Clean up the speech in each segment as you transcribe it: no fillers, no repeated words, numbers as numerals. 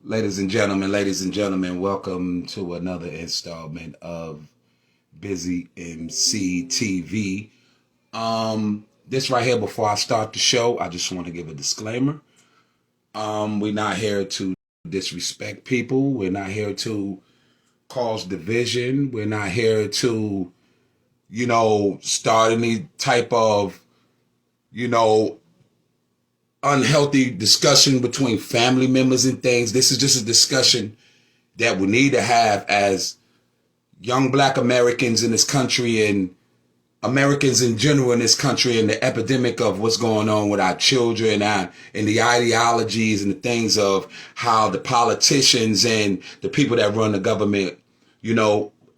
Ladies and gentlemen, welcome to another installment of Busy MC TV. This right here, before I start the show, I just want to give a disclaimer. We're not here to disrespect people. We're not here to cause division. We're not here to, start any type of, unhealthy discussion between family members and things. This is just a discussion that we need to have as young Black Americans in this country and Americans in general in this country, and the epidemic of what's going on with our children and the ideologies and the things of how the politicians and the people that run the government,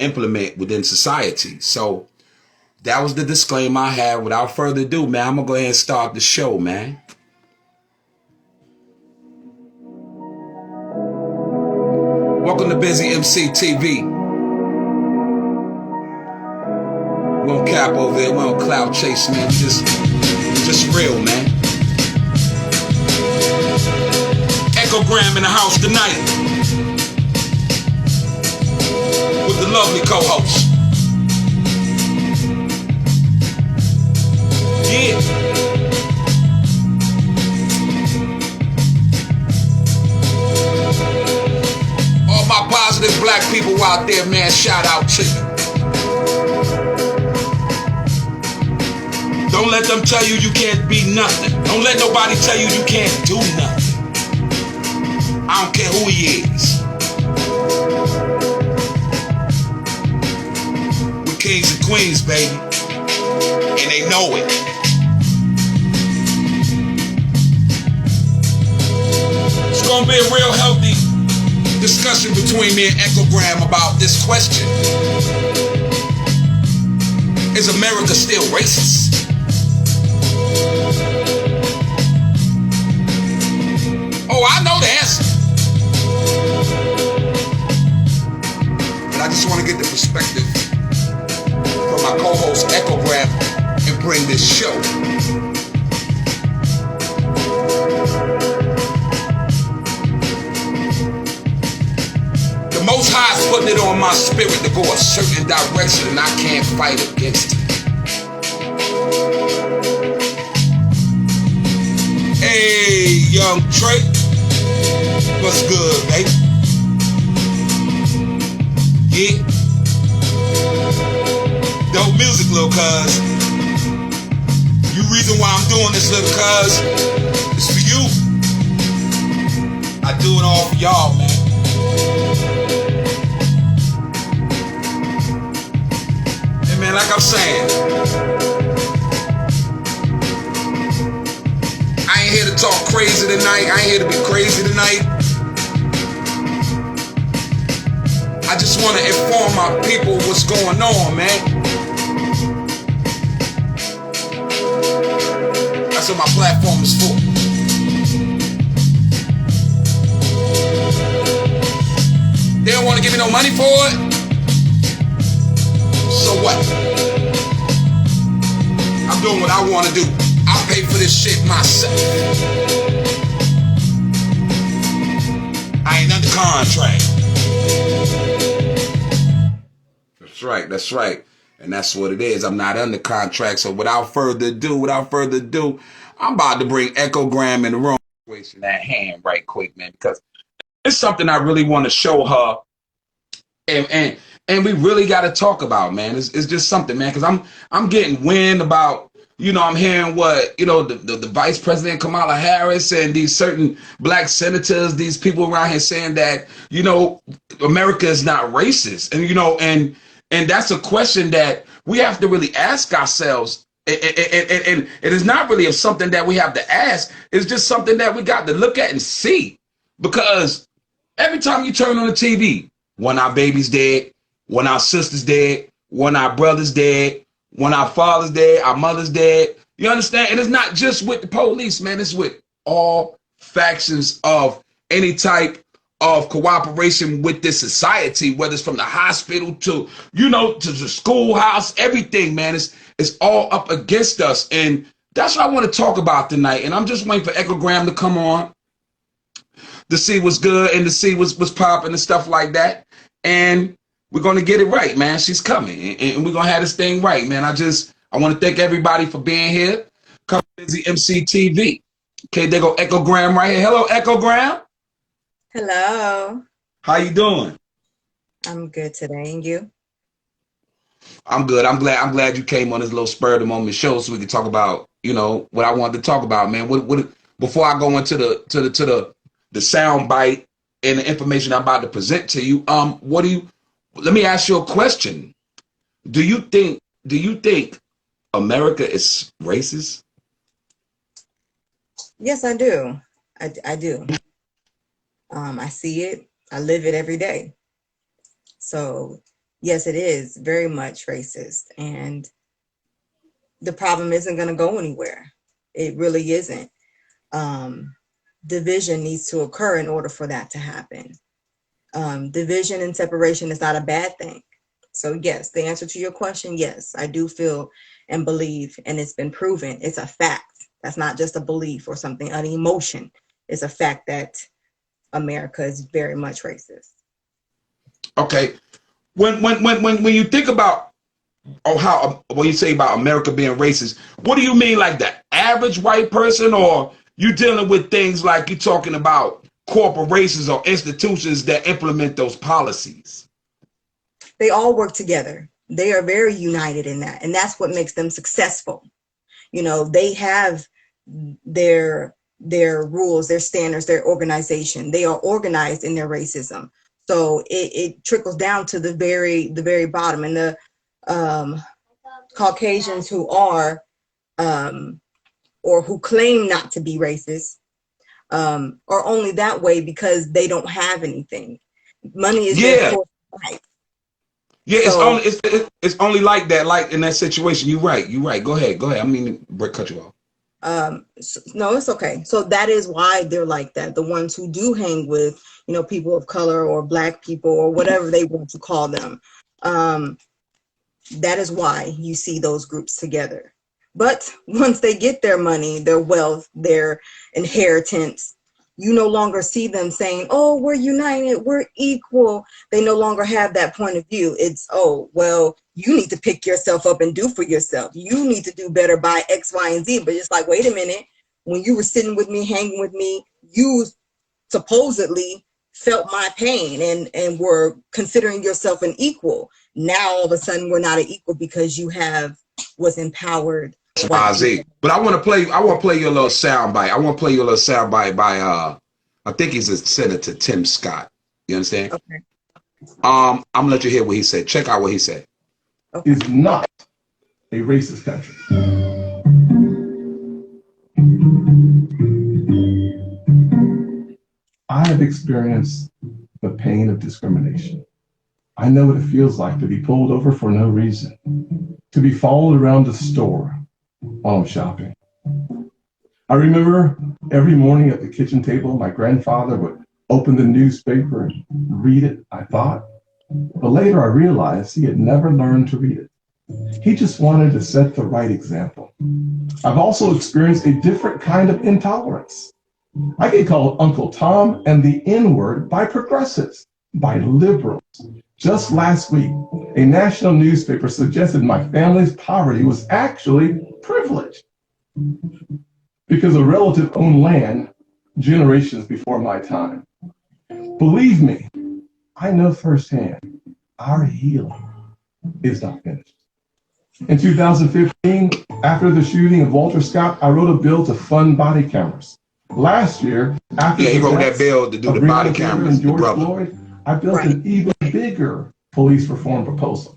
implement within society. So that was the disclaimer I had. Without further ado, man, I'm going to go ahead and start the show, man. Welcome to Busy MC TV. We don't cap over there. We don't cloud chase, man. Just real, man. Echogram in the house tonight with the lovely co-host. Yeah. All my positive Black people out there, man, shout out to you. Don't let them tell you you can't be nothing. Don't let nobody tell you you can't do nothing. I don't care who he is. We're kings and queens, baby. And they know it. It's gonna be a real healthy discussion between me and Echogram about this question. Is America still racist? Oh, I know the answer. But I just want to get the perspective from my co-host Echogram and bring this show. The Most High's putting it on my spirit to go a certain direction, and I can't fight against it. Hey, young Trey, what's good, baby? Yeah. Dope music, little cuz. You reason why I'm doing this, little cuz, is for you. I do it all for y'all, man. Hey, man, like I'm saying, I ain't here to talk crazy tonight. I ain't here to be crazy tonight. I just want to inform my people what's going on, man. That's what my platform is for. They don't want to give me no money for it. So what? I'm doing what I want to do. I'll pay for this shit myself. I ain't under contract. That's right. And that's what it is. I'm not under contract. So without further ado, I'm about to bring Echogram in the room. That hand right quick, man, because it's something I really want to show her. And we really got to talk about, man. It's just something, man, because I'm getting wind about, I'm hearing what, the Vice President Kamala Harris and these certain Black senators, these people around here saying that, America is not racist. And that's a question that we have to really ask ourselves. And it is not really something that we have to ask. It's just something that we got to look at and see. Because every time you turn on the TV, one our baby's dead, one our sister's dead, one our brother's dead, when our father's dead, our mother's dead. You understand? And it's not just with the police, man. It's with all factions of any type of cooperation with this society, whether it's from the hospital to, to the schoolhouse, everything, man. It's all up against us. And that's what I want to talk about tonight. And I'm just waiting for Echogram to come on to see what's good and to see what's popping and stuff like that. And we're gonna get it right, man. She's coming, and we're gonna have this thing right, man. I want to thank everybody for being here. Come Bizzy MC TV. Okay, there go Echogram right here. Hello, Echogram. Hello. How you doing? I'm good today, and you? I'm good. I'm glad you came on this little spur of the moment show so we can talk about, what I wanted to talk about, man. What before I go into the sound bite and the information I'm about to present to you, let me ask you a question. Do you think America is racist? Yes, I do. I do. I see it. I live it every day. So, yes, it is very much racist. And the problem isn't going to go anywhere. It really isn't. Division needs to occur in order for that to happen. Division and separation is not a bad thing. So, yes, the answer to your question, yes, I do feel and believe, and it's been proven, it's a fact. That's not just a belief or something, an emotion. It's a fact that America is very much racist. Okay. When you think about when you say about America being racist, what do you mean, like the average white person, or you dealing with things like you're talking about corporations or institutions that implement those policies? They all work together. They are very united in that, and that's what makes them successful. They have their rules, their standards, their organization. They are organized in their racism. So it trickles down to the very bottom. And the Caucasians who are or who claim not to be racist are only that way because they don't have anything. Money is their source of life. Yeah, so, it's only like that, like in that situation. You're right. Go ahead. I mean, cut you off. No, it's okay. So that is why they're like that. The ones who do hang with, people of color or black people or whatever they want to call them. That is why you see those groups together. But once they get their money, their wealth, their inheritance, you no longer see them saying, oh, we're united, we're equal. They no longer have that point of view. It's, oh, well, you need to pick yourself up and do for yourself. You need to do better by X, Y, and Z. But it's like, wait a minute, when you were sitting with me, hanging with me, you supposedly felt my pain and were considering yourself an equal. Now, all of a sudden, we're not an equal because you was empowered. But I want to play your little sound bite. I want to play your little sound bite by I think he's a Senator Tim Scott. You understand? Okay. I'm gonna let you hear what he said. Check out what he said. Okay. Is not a racist country. I have experienced the pain of discrimination. I know what it feels like to be pulled over for no reason, to be followed around the store while I'm shopping. I remember every morning at the kitchen table, my grandfather would open the newspaper and read it, I thought. But later I realized he had never learned to read it. He just wanted to set the right example. I've also experienced a different kind of intolerance. I get called Uncle Tom and the N-word by progressives, by liberals. Just last week, a national newspaper suggested my family's poverty was actually privilege because a relative owned land generations before my time. Believe me, I know firsthand our healing is not finished. In 2015, after the shooting of Walter Scott, I wrote a bill to fund body cameras. Last year, after he wrote that bill to do the body cameras. George Floyd, I built an even bigger police reform proposal.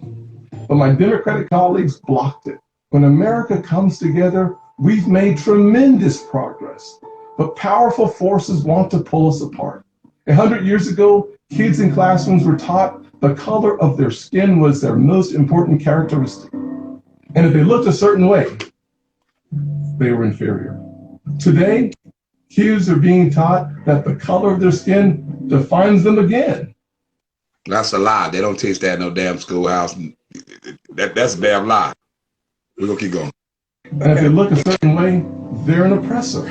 But my Democratic colleagues blocked it. When America comes together, we've made tremendous progress. But powerful forces want to pull us apart. 100 years ago, kids in classrooms were taught the color of their skin was their most important characteristic. And if they looked a certain way, they were inferior. Today, kids are being taught that the color of their skin defines them again. That's a lie. They don't teach that in no damn schoolhouse. That's a damn lie. We're going to keep going. And if they look a certain way, they're an oppressor.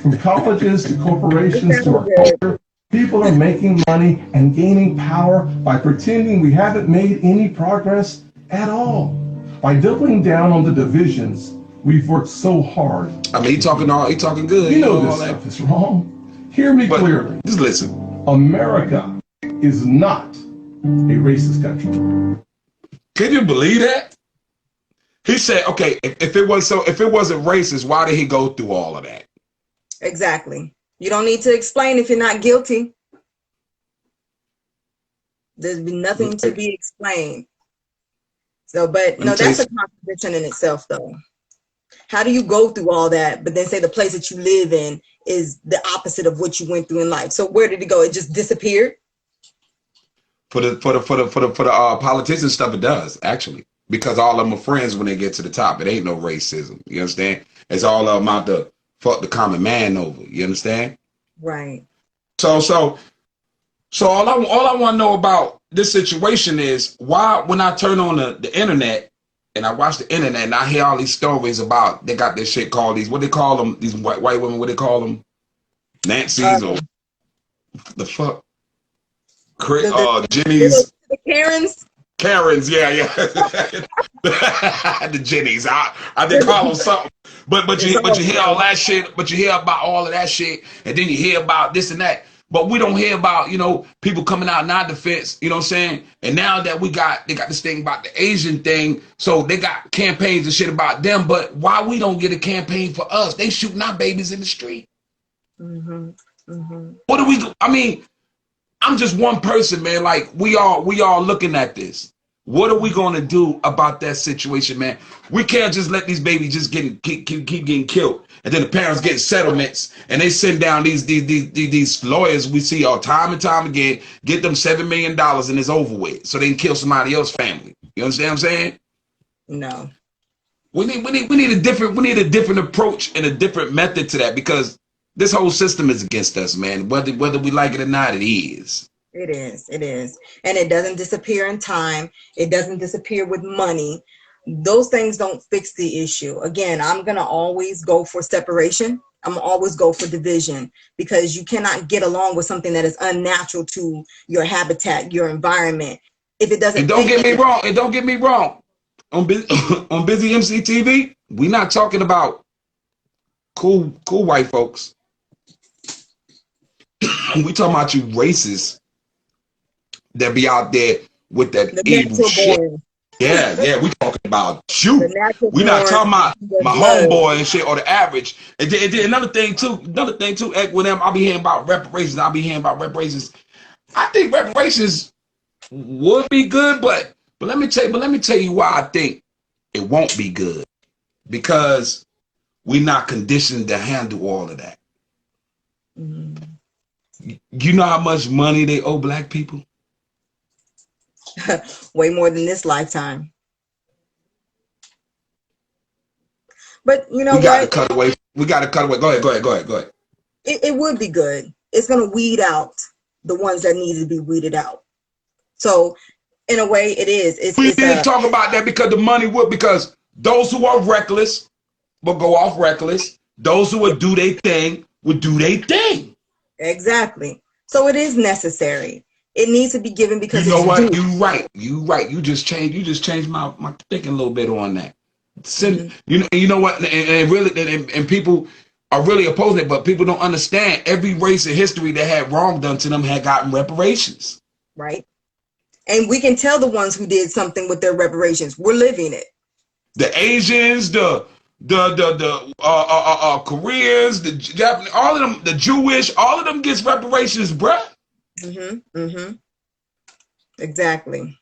From colleges to corporations to our culture, People are making money and gaining power by pretending we haven't made any progress at all. By doubling down on the divisions we've worked so hard. I mean, he talking good. You know this stuff is wrong. Hear me clearly. Just listen. America is not a racist country. Can you believe that? He said, okay, if it wasn't racist, why did he go through all of that? Exactly. You don't need to explain if you're not guilty. There's been nothing to be explained. So, but no, that's a contradiction in itself, though. How do you go through all that, but then say the place that you live in is the opposite of what you went through in life? So where did it go? It just disappeared? For the politician stuff, it does, actually. Because all of them are friends when they get to the top. It ain't no racism. You understand? It's all of them out to fuck the common man over. You understand? Right. So all I want to know about this situation is why, when I turn on the internet and I watch the internet and I hear all these stories about, they got this shit called what they call them, these white women, what they call them, Nancy's or the fuck, Jenny's, the Karens, yeah. The Jennies, I did call them something, but you hear all that shit, but you hear about all of that shit, and then you hear about this and that. But we don't hear about, people coming out in our defense, you know what I'm saying? And now that they got this thing about the Asian thing, so they got campaigns and shit about them, but why we don't get a campaign for us? They shooting our babies in the street. Mm-hmm. Mm-hmm. What do we, I mean, I'm just one person, man. Like, we all looking at this. What are we going to do about that situation, man? We can't just let these babies just keep getting killed. And then the parents get settlements and they send down these lawyers we see all time and time again, get them $7 million and it's over with. So they can kill somebody else's family. You understand what I'm saying? No. We need a different approach and a different method to that, because this whole system is against us, man. Whether we like it or not, it is. It is. And it doesn't disappear in time. It doesn't disappear with money. Those things don't fix the issue. Again, I'm going to always go for separation. I'm going to always go for division, because you cannot get along with something that is unnatural to your habitat, your environment. If it doesn't. And don't get me wrong. On Bizzy MC TV, we're not talking about cool white folks. We talking about you racists that be out there with that evil shit. Born. Yeah, we talking about you. We not talking about my homeboy and shit, or the average. And then another thing too, with them, I'll be hearing about reparations. I think reparations would be good, but let me tell you why I think it won't be good. Because we're not conditioned to handle all of that. Mm. You know how much money they owe black people? Way more than this lifetime. But you know, we got to cut away. Go ahead. It would be good. It's going to weed out the ones that need to be weeded out. So in a way it is. We didn't talk about that because the money would, because those who are reckless will go off reckless. Those who would do their thing would do their thing. Exactly. So it is necessary. It needs to be given because you know what? You right. You just changed my thinking a little bit on that. You know what? And really, and people are really opposing it, but people don't understand. Every race in history that had wrong done to them had gotten reparations. Right. And we can tell the ones who did something with their reparations. We're living it. The Asians, the Koreans, the Japanese, all of them, the Jewish, all of them gets reparations, bruh. Exactly.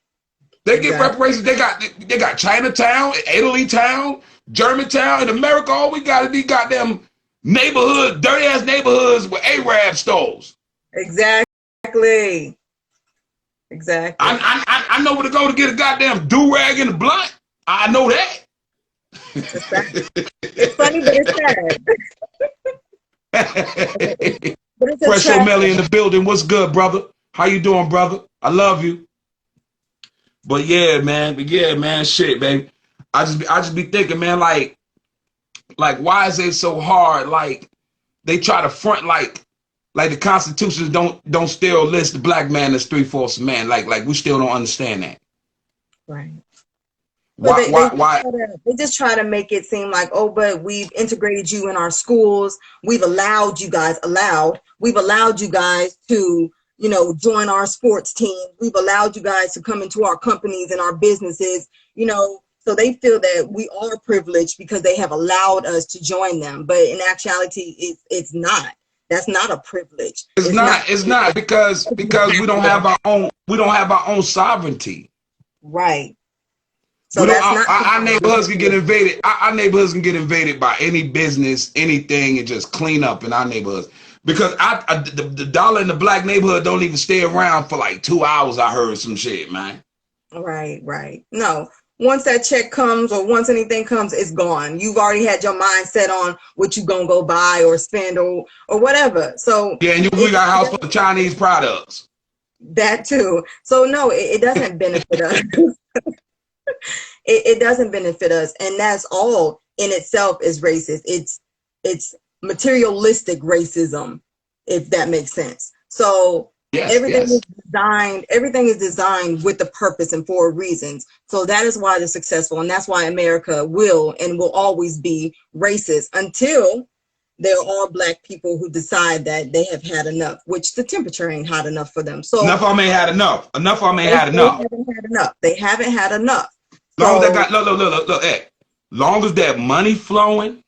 They get reparations. They got Chinatown, Italy town, Germantown. In America, all we got is these goddamn neighborhood, dirty ass neighborhoods with Arab stores. Exactly. I know where to go to get a goddamn do-rag and a blunt. I know that. It's funny, but it's sad. Fresh O'Malley in the building. What's good, brother? How you doing, brother? I love you. But yeah, man. Shit, baby. I just be thinking, man, like why is it so hard? Like they try to front like like the constitutions don't still list the black man as 3/4 man. Like we still don't understand that. Right. Why? They just try to make it seem like, oh, but we've integrated you in our schools. We've allowed you guys to, join our sports teams. We've allowed you guys to come into our companies and our businesses, so they feel that we are privileged because they have allowed us to join them. But in actuality, it's not. That's not a privilege. It's not because we don't have our own sovereignty. Right. So that's our neighborhoods can get invaded. Our neighborhoods can get invaded by any business, anything, and just clean up in our neighborhoods. Because the dollar in the black neighborhood don't even stay around for like 2 hours. I heard some shit, man. Right. No, once that check comes or once anything comes, it's gone. You've already had your mind set on what you gonna go buy or spend or whatever. So yeah, and we got a house full of Chinese products. That too. So no, it doesn't benefit us. It doesn't benefit us, and that's all in itself is racist. It's materialistic racism, if that makes sense. So everything is designed with the purpose and for reasons. So that is why they're successful, and that's why America will and will always be racist until there are black people who decide that they have had enough, which the temperature ain't hot enough for them. So enough of them ain't had enough. Enough of them ain't had enough. They haven't had enough. Long as they got look, hey, long as that money flowing,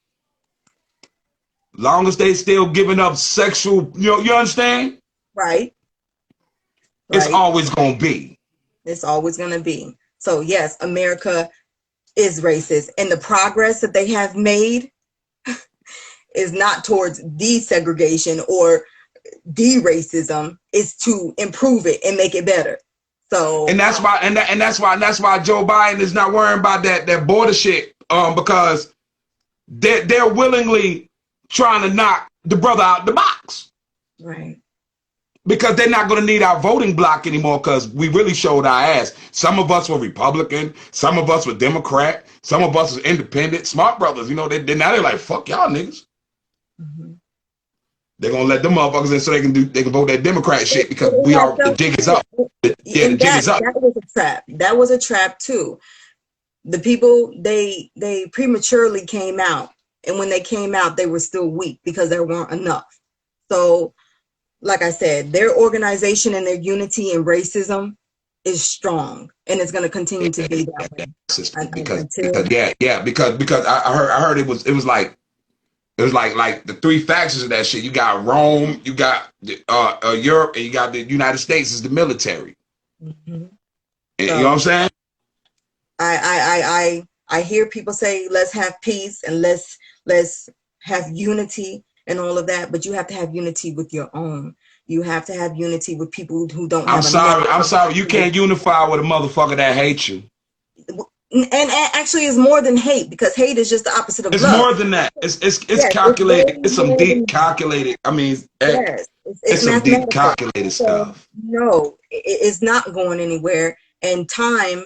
long as they still giving up sexual, you understand? Right. It's always gonna be. It's always gonna be. So yes, America is racist, and the progress that they have made is not towards desegregation or de-racism. It's to improve it and make it better. So and that's why Joe Biden is not worrying about that border shit, because they're willingly trying to knock the brother out the box. Right. Because they're not going to need our voting block anymore, because we really showed our ass. Some of us were Republican, some of us were Democrat, some of us were independent, smart brothers. Now they're like, fuck y'all niggas. Mm-hmm. They're gonna let them motherfuckers in so they can vote that Democrat shit, because the jig is up. The jig is up. That was a trap. That was a trap too. The people they prematurely came out, and when they came out, they were still weak because there weren't enough. So, like I said, their organization and their unity in racism is strong, and it's going to continue to be that way. Because I heard it was like. It was like the three factions of that shit. You got Rome, you got Europe, and you got the United States as the military. Mm-hmm. And, you know what I'm saying? I hear people say, let's have peace and let's have unity and all of that, but you have to have unity with your own. You have to have unity with people who don't have I'm sorry. You can't unify with a motherfucker that hates you. And actually, it's more than hate, because hate is just the opposite of love. It's more than that. It's calculated. It's some deep calculated. I mean, it's some deep calculated stuff. No, it's not going anywhere, and time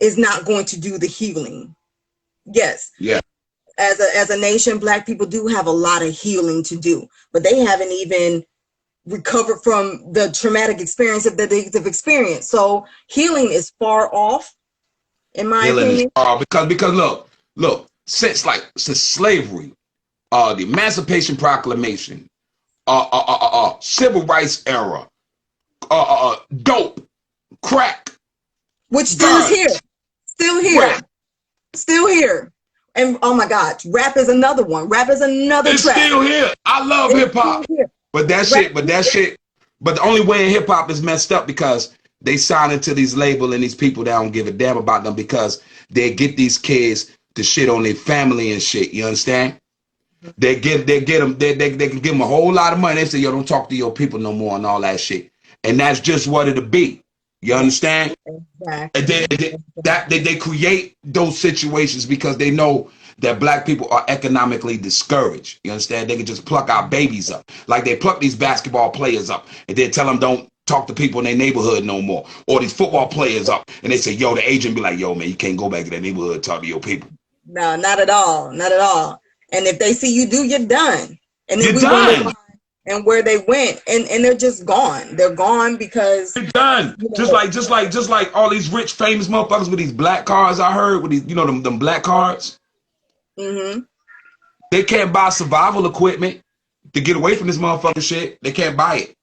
is not going to do the healing. Yes. Yeah. As a nation, Black people do have a lot of healing to do, but they haven't even recovered from the traumatic experience that they've experienced. So healing is far off. In my opinion, because look, since slavery, the Emancipation Proclamation, Civil Rights era, dope, crack, which still is still here, and oh my God, rap is another one. Rap is another. It's still here. I love hip hop, but the only way in hip hop is messed up because they sign into these labels and these people that don't give a damn about them, because they get these kids to shit on their family and shit. You understand? They can give them a whole lot of money. They say, yo, don't talk to your people no more and all that shit. And that's just what it'll be. You understand? Exactly. And they create those situations because they know that Black people are economically discouraged. You understand? They can just pluck our babies up. Like they pluck these basketball players up and they tell them don't talk to people in their neighborhood no more. Or these football players up and they say, yo, the agent be like, yo, man, you can't go back to that neighborhood and talk to your people. No, not at all. Not at all. And if they see you do, you're done. And then you're done. and where they went, and they're just gone. They're gone because They're done. you Just know. like all these rich famous motherfuckers with these black cars. I heard with these, them black cars. Mm-hmm. They can't buy survival equipment to get away from this motherfucking shit. They can't buy it.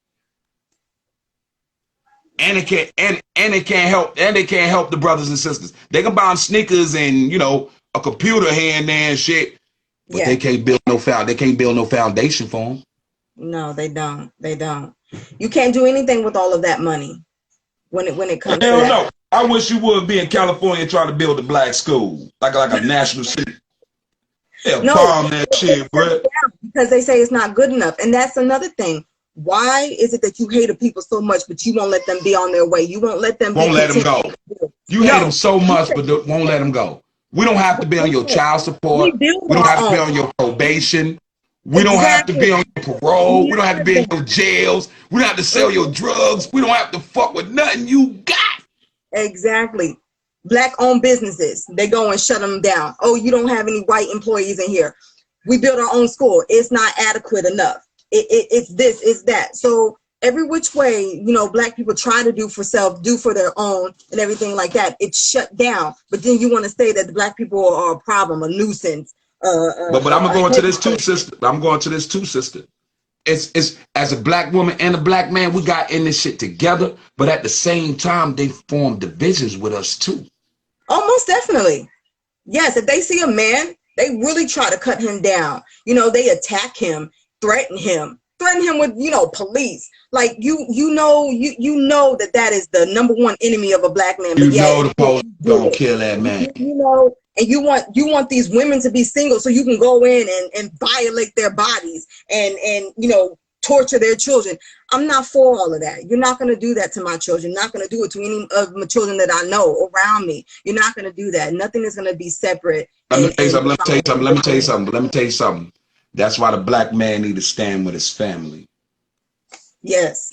And they can't help the brothers and sisters. They can buy them sneakers and a computer here and there and shit, but Yeah. they can't build no foundation for them. No, they don't. They don't. You can't do anything with all of that money when it comes to Hell that. no. I wish you would be in California trying to build a black school, like a national city. Hell, No, bomb that shit, bro. because they say it's not good enough, and that's another thing. Why is it that you hate people so much, but you won't let them be on their way? You won't let them. Won't let them go. You hate them so much, but won't let them go. We don't have to be on your child support. We don't have to be on your probation. We don't have to be on your parole. We don't have to be in your jails. We don't have to sell your drugs. We don't have to fuck with nothing you got. Exactly. Black-owned businesses, they go and shut them down. Oh, you don't have any white employees in here. We build our own school. It's not adequate enough. It's this, it's that. So every which way, black people try to do for self, do for their own, and everything like that, it's shut down. But then you want to say that the black people are a problem, a nuisance. But I'm going to this too, sister. I'm going to this too, sister. It's as a black woman and a black man, we got in this shit together. But at the same time, they form divisions with us too. Almost definitely. Yes, if they see a man, they really try to cut him down. They attack him, threaten him with, police. Like you know that is the number one enemy of a black man. But the police don't kill that man. And you want these women to be single so you can go in and violate their bodies and torture their children. I'm not for all of that. You're not going to do that to my children. You're not going to do it to any of my children that I know around me. You're not going to do that. Nothing is going to be separate. Let me tell you something. That's why the black man need to stand with his family. Yes,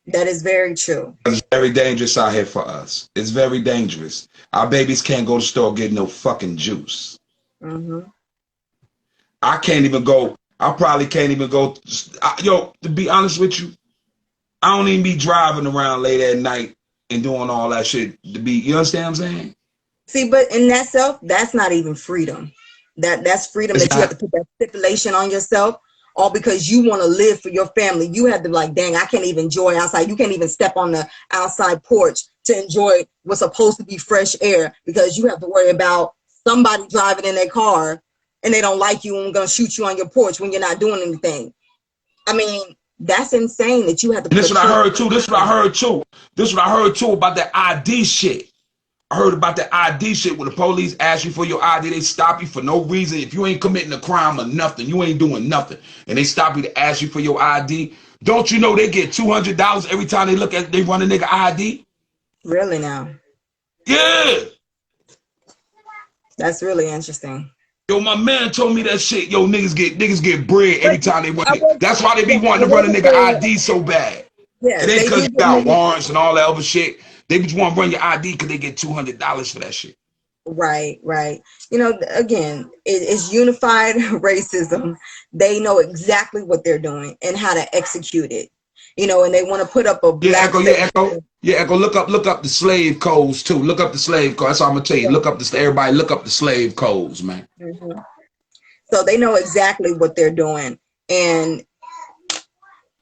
that is very true. It's very dangerous out here for us. It's very dangerous. Our babies can't go to the store get no fucking juice. Mm-hmm. I can't even go. I probably can't even go. To be honest with you, I don't even be driving around late at night and doing all that shit you understand what I'm saying? See, but in that self, that's not even freedom. That's freedom that you have to put that stipulation on yourself, all because you want to live for your family. You have to be like, dang, I can't even enjoy outside. You can't even step on the outside porch to enjoy what's supposed to be fresh air because you have to worry about somebody driving in their car and they don't like you and going to shoot you on your porch when you're not doing anything. I mean, that's insane that you have to. This is what I heard too. This is what I heard too about that ID shit. I heard about that ID shit when the police ask you for your ID, they stop you for no reason. If you ain't committing a crime or nothing, you ain't doing nothing, and they stop you to ask you for your ID. Don't you know they get $200 every time they run a nigga ID? Really now? Yeah. That's really interesting. Yo, my man told me that shit. Yo, niggas get bread every time they run it. That's why they be wanting to run a nigga ID so bad. Yeah, it ain't because you got warrants and all that other shit. They just want to run your ID because they get $200 for that shit. Right. Again, it's unified racism. They know exactly what they're doing and how to execute it. And they want to put up a black. Echo. Look up the slave codes too. Look up the slave codes. That's all I'm gonna tell you. Everybody look up the slave codes, man. Mm-hmm. So they know exactly what they're doing, and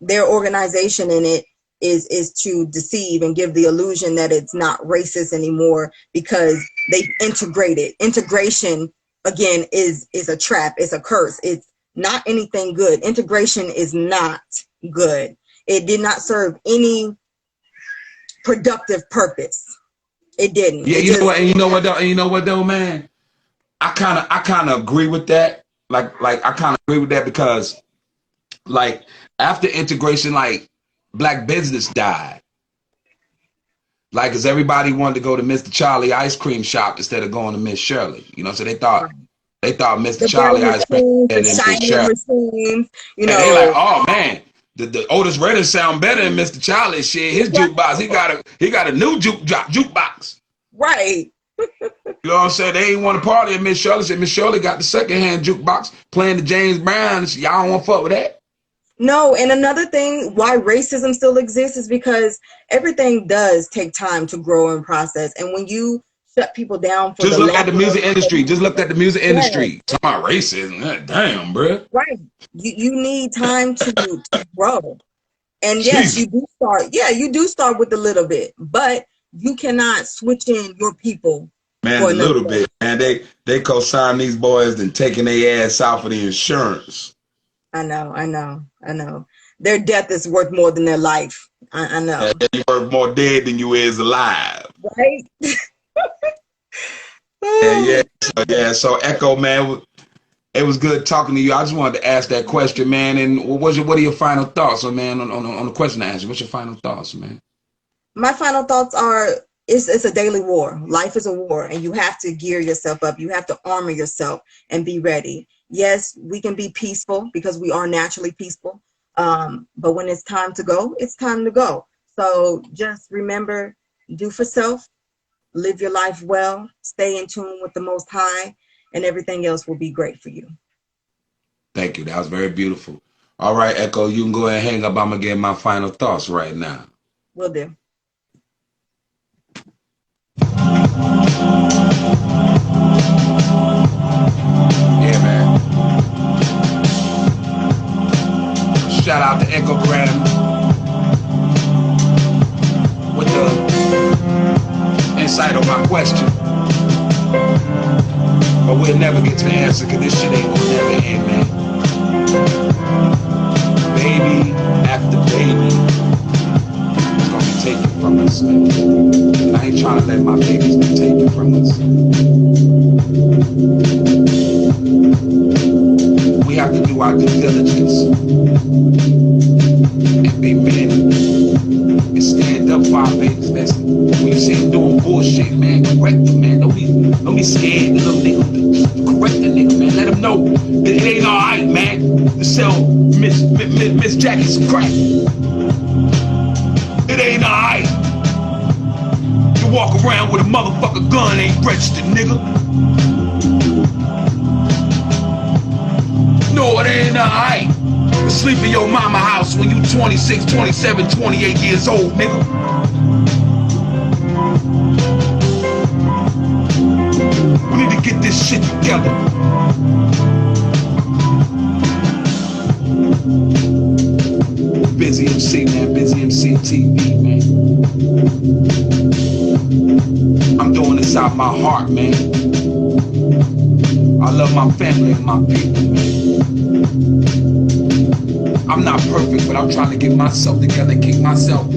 their organization in it is to deceive and give the illusion that it's not racist anymore because they've integrated. Integration, again, is a trap. It's a curse. It's not anything good. Integration is not good. It did not serve any productive purpose. It didn't. Yeah, you know what though, man? I kind of agree with that. Like I kind of agree with that because like after integration, like black business died. Like, cause everybody wanted to go to Mr. Charlie ice cream shop instead of going to Miss Shirley. So they thought Mr. Charlie ice cream and then Miss Shirley. Machines, And they like, oh man, the Otis Redding sound better than Mr. Charlie. Shit, his jukebox, he got a new jukebox. Right. You know what I'm saying? They ain't want to party at Miss Shirley. Said Miss Shirley got the secondhand jukebox playing the James Brown. Y'all don't want to fuck with that. No, and another thing why racism still exists is because everything does take time to grow and process. And when you shut people down for Just the look at lack the of, music industry. Just look at the music yeah, industry. Talk about racism. God damn, bro. right. You need time to grow. And yes, Jesus. you do start. Yeah, you do start with a little bit, but you cannot switch in your people Man, for a another little person. bit, man. They co-sign these boys and taking their ass out for the insurance. I know. Their death is worth more than their life. I And know. you are more dead than you is alive. Right? Yeah. So Echo, man, it was good talking to you. I just wanted to ask that question, man. And what are your final thoughts, man, on the question I asked you? What's your final thoughts, man? My final thoughts are it's a daily war. Life is a war, and you have to gear yourself up. You have to armor yourself and be ready. Yes, we can be peaceful because we are naturally peaceful. But when it's time to go, it's time to go. So just remember, do for self, live your life well, stay in tune with the Most High, and everything else will be great for you. Thank you. That was very beautiful. All right, Echo, you can go ahead and hang up. I'm going to get my final thoughts right now. Will do. Yeah, man. Shout out to Echo Graham with the insight on my question. But we'll never get to the answer because this shit ain't gonna never end, man. Baby after baby is gonna be taken from us, man. And I ain't trying to let my babies be taken from us. We have to do our due diligence and be men and stand up for our babies. When you see them doing bullshit, man, correct them, man. Don't be scared of them niggas. Correct the nigga, man. Let them know it ain't alright, man, to sell Miss Jackie some crack. It ain't alright. You walk around with a motherfucker gun, ain't registered, nigga. No, it ain't alright to sleep in your mama house when you 26, 27, 28 years old, nigga. We need to get this shit together. Bizzy MC, man. Bizzy MC TV, man. I'm doing this out my heart, man. I love my family and my people, man. I'm not perfect, but I'm trying to get myself together and keep myself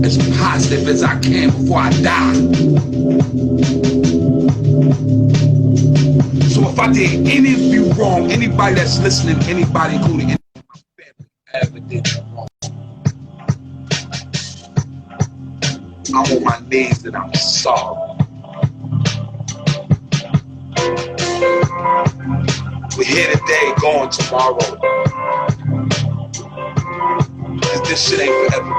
as positive as I can before I die. So if I did any of you wrong, anybody that's listening, anybody including my family, ever did you wrong, I'm on my knees and I'm sorry. We're here today, going tomorrow. Cause this shit ain't forever.